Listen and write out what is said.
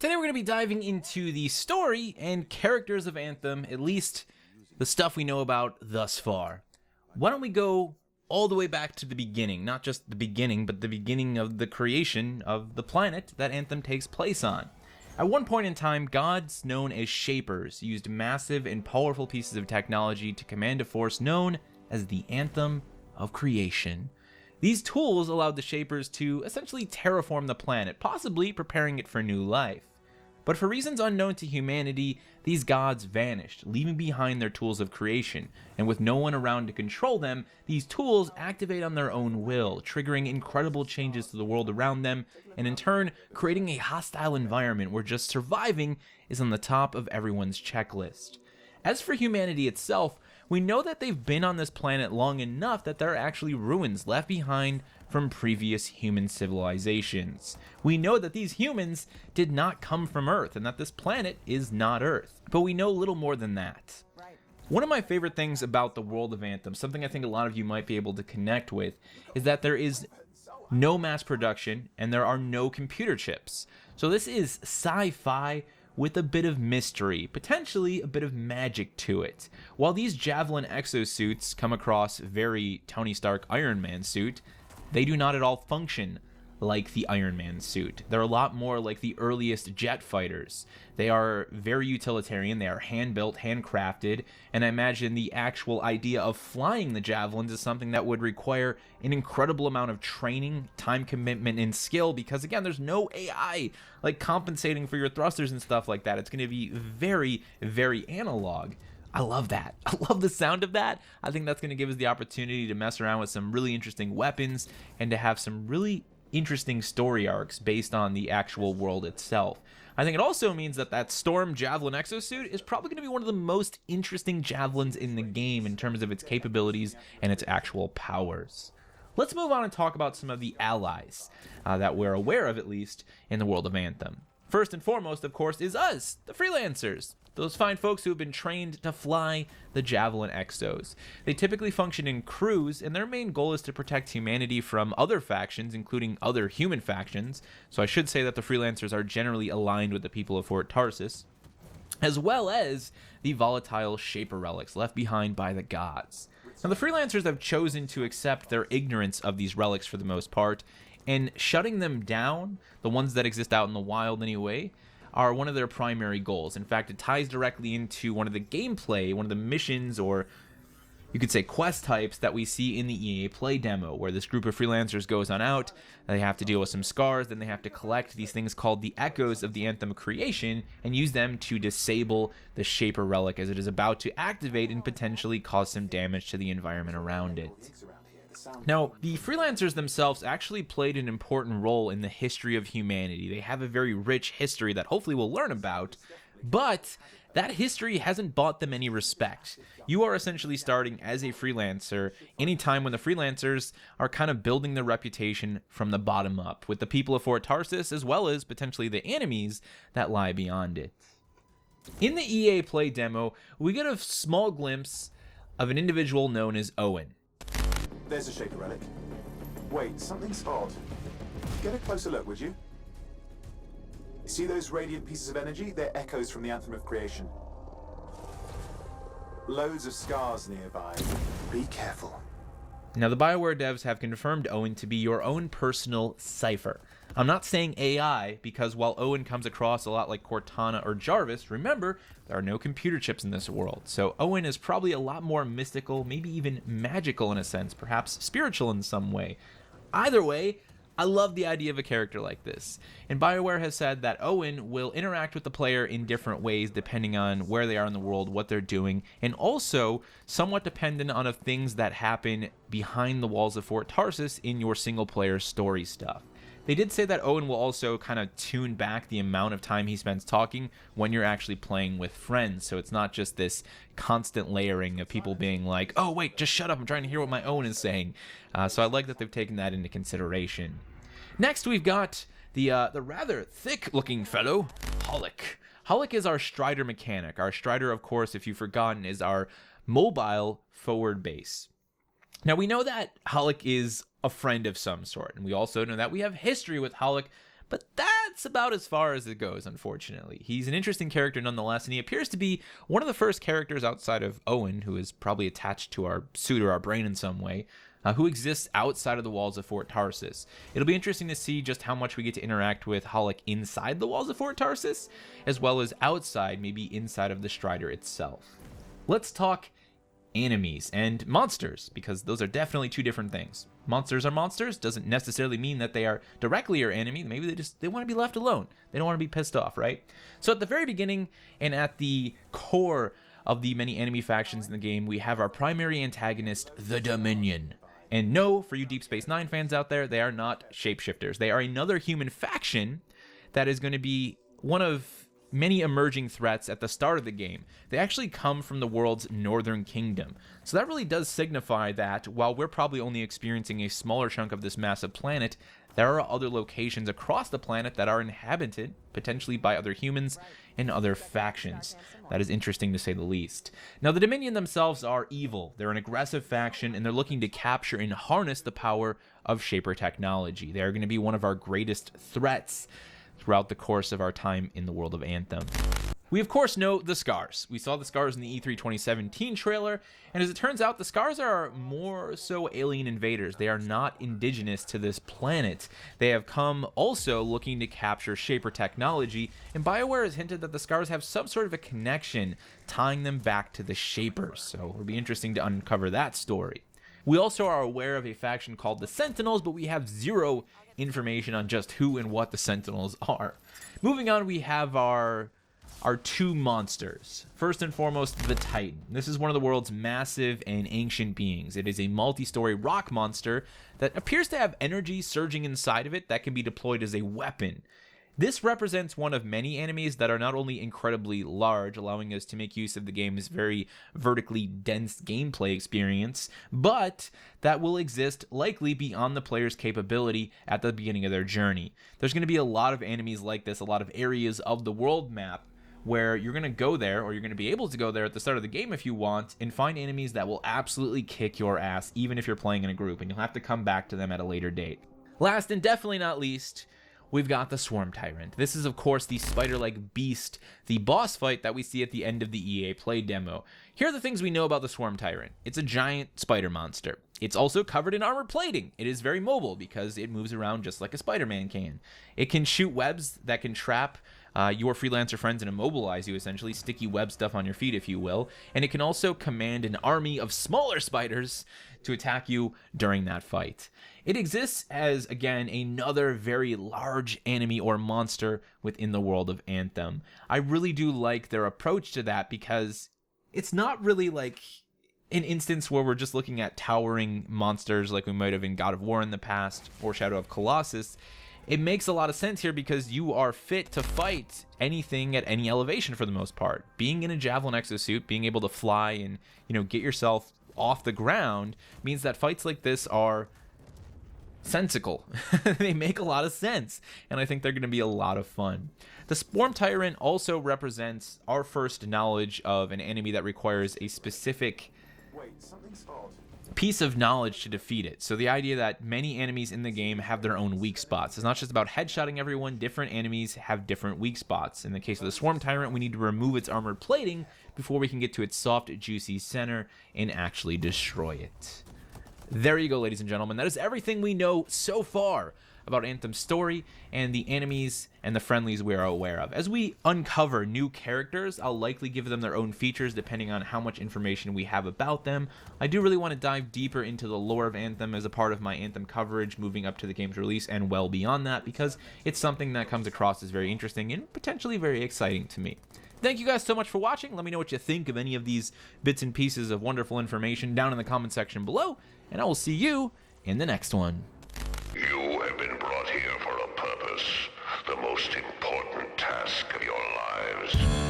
Today we're going to be diving into the story and characters of Anthem, at least the stuff we know about thus far. Why don't we go all the way back to the beginning, not just the beginning, but the beginning of the creation of the planet that Anthem takes place on. At one point in time, gods known as Shapers used massive and powerful pieces of technology to command a force known as the Anthem of Creation. These tools allowed the Shapers to essentially terraform the planet, possibly preparing it for new life. But for reasons unknown to humanity, these gods vanished, leaving behind their tools of creation, and with no one around to control them, these tools activate on their own will, triggering incredible changes to the world around them, and in turn, creating a hostile environment where just surviving is on the top of everyone's checklist. As for humanity itself, we know that they've been on this planet long enough that there are actually ruins left behind from previous human civilizations. We know that these humans did not come from Earth and that this planet is not Earth. But we know little more than that. One of my favorite things about the world of Anthem, something I think a lot of you might be able to connect with, is that there is no mass production and there are no computer chips. So this is sci-fi with a bit of mystery, potentially a bit of magic to it. While these Javelin exosuits come across very Tony Stark Iron Man suit, they do not at all function like the Iron Man suit. They're a lot more like the earliest jet fighters. They are very utilitarian, they are hand-built, handcrafted, and I imagine the actual idea of flying the Javelins is something that would require an incredible amount of training, time commitment, and skill, because again, there's no AI like compensating for your thrusters and stuff like that. It's going to be very, very analog. I love that. I love the sound of that. I think that's going to give us the opportunity to mess around with some really interesting weapons and to have some really interesting story arcs based on the actual world itself. I think it also means that that Storm Javelin exosuit is probably going to be one of the most interesting javelins in the game in terms of its capabilities and its actual powers. Let's move on and talk about some of the allies that we're aware of, at least, in the world of Anthem. First and foremost, of course, is us, the Freelancers. Those fine folks who have been trained to fly the Javelin Exos. They typically function in crews, and their main goal is to protect humanity from other factions, including other human factions. So I should say that the Freelancers are generally aligned with the people of Fort Tarsis, as well as the volatile Shaper relics left behind by the gods. Now, the Freelancers have chosen to accept their ignorance of these relics for the most part, and shutting them down, the ones that exist out in the wild anyway, are one of their primary goals. In fact, it ties directly into one of the gameplay, one of the missions, or you could say quest types that we see in the EA Play demo, where this group of Freelancers goes on out, they have to deal with some scars, then they have to collect these things called the Echoes of the Anthem Creation, and use them to disable the Shaper relic as it is about to activate and potentially cause some damage to the environment around it. Now, the Freelancers themselves actually played an important role in the history of humanity. They have a very rich history that hopefully we'll learn about, but that history hasn't bought them any respect. You are essentially starting as a Freelancer anytime when the Freelancers are kind of building their reputation from the bottom up, with the people of Fort Tarsis as well as potentially the enemies that lie beyond it. In the EA Play demo, we get a small glimpse of an individual known as Owen. There's a Shaper relic. Wait, something's odd. Get a closer look, would you? See those radiant pieces of energy? They're echoes from the Anthem of Creation. Loads of scars nearby. Be careful. Now, the BioWare devs have confirmed Owen to be your own personal cipher. I'm not saying AI, because while Owen comes across a lot like Cortana or Jarvis, remember, there are no computer chips in this world. So Owen is probably a lot more mystical, maybe even magical in a sense, perhaps spiritual in some way. Either way, I love the idea of a character like this. And BioWare has said that Owen will interact with the player in different ways depending on where they are in the world, what they're doing, and also somewhat dependent on things that happen behind the walls of Fort Tarsis in your single-player story stuff. They did say that Owen will also kind of tune back the amount of time he spends talking when you're actually playing with friends, so it's not just this constant layering of people being like, oh wait, just shut up, I'm trying to hear what my Owen is saying. So I like that they've taken that into consideration. Next, we've got the rather thick-looking fellow, Halleck. Halleck is our Strider mechanic. Our Strider, of course, if you've forgotten, is our mobile forward base. Now, we know that Halleck is a friend of some sort, and we also know that we have history with Halleck but that's about as far as it goes, unfortunately. He's an interesting character nonetheless, and he appears to be one of the first characters outside of Owen, who is probably attached to our suit or our brain in some way, who exists outside of the walls of Fort Tarsis. It'll be interesting to see just how much we get to interact with Halleck inside the walls of Fort Tarsis, as well as outside, maybe inside of the Strider itself. Let's talk enemies and monsters, because those are definitely two different things. Monsters are monsters doesn't necessarily mean that they are directly your enemy. Maybe they want to be left alone. They don't want to be pissed off, right? So at the very beginning and at the core of the many enemy factions in the game, we have our primary antagonist, the Dominion. And no, for you Deep Space Nine fans out there, they are not shapeshifters. They are another human faction that is going to be one of many emerging threats at the start of the game. They actually come from the world's northern kingdom. So that really does signify that while we're probably only experiencing a smaller chunk of this massive planet, there are other locations across the planet that are inhabited, potentially by other humans and other factions. That is interesting to say the least. Now, the Dominion themselves are evil. They're an aggressive faction, and they're looking to capture and harness the power of Shaper technology. They're going to be one of our greatest threats throughout the course of our time in the world of Anthem. We, of course, know the Scars. We saw the Scars in the E3 2017 trailer, and as it turns out, the Scars are more so alien invaders. They are not indigenous to this planet. They have come also looking to capture Shaper technology, and BioWare has hinted that the Scars have some sort of a connection tying them back to the Shapers, so it'll be interesting to uncover that story. We also are aware of a faction called the Sentinels, but we have zero information on just who and what the Sentinels are. Moving on, we have our two monsters. First and foremost, the Titan. This is one of the world's massive and ancient beings. It is a multi-story rock monster that appears to have energy surging inside of it that can be deployed as a weapon. This represents one of many enemies that are not only incredibly large, allowing us to make use of the game's very vertically dense gameplay experience, but that will exist likely beyond the player's capability at the beginning of their journey. There's going to be a lot of enemies like this, a lot of areas of the world map where you're going to go there, or you're going to be able to go there at the start of the game if you want, and find enemies that will absolutely kick your ass, even if you're playing in a group, and you'll have to come back to them at a later date. Last and definitely not least, we've got the Swarm Tyrant. This is, of course, the spider-like beast, the boss fight that we see at the end of the EA Play demo. Here are the things we know about the Swarm Tyrant. It's a giant spider monster. It's also covered in armor plating. It is very mobile because it moves around just like a Spider-Man can. It can shoot webs that can trap your freelancer friends and immobilize you, essentially, sticky web stuff on your feet, if you will. And it can also command an army of smaller spiders to attack you during that fight. It exists as, again, another very large enemy or monster within the world of Anthem. I really do like their approach to that because it's not really like an instance where we're just looking at towering monsters like we might have in God of War in the past or Shadow of Colossus. It makes a lot of sense here because you are fit to fight anything at any elevation for the most part. Being in a Javelin exosuit, being able to fly and, get yourself off the ground means that fights like this are sensical. They make a lot of sense, and I think they're going to be a lot of fun. The Swarm Tyrant also represents our first knowledge of an enemy that requires a specific piece of knowledge to defeat it. So the idea that many enemies in the game have their own weak spots. It's not just about headshotting everyone. Different enemies have different weak spots. In the case of the Swarm Tyrant, we need to remove its armored plating before we can get to its soft, juicy center and actually destroy it. There you go, ladies and gentlemen. That is everything we know so far about Anthem's story and the enemies and the friendlies we are aware of. As we uncover new characters, I'll likely give them their own features depending on how much information we have about them. I do really want to dive deeper into the lore of Anthem as a part of my Anthem coverage moving up to the game's release and well beyond that, because it's something that comes across as very interesting and potentially very exciting to me. Thank you guys so much for watching. Let me know what you think of any of these bits and pieces of wonderful information down in the comment section below, and I will see you in the next one. You have been brought here for a purpose, the most important task of your lives.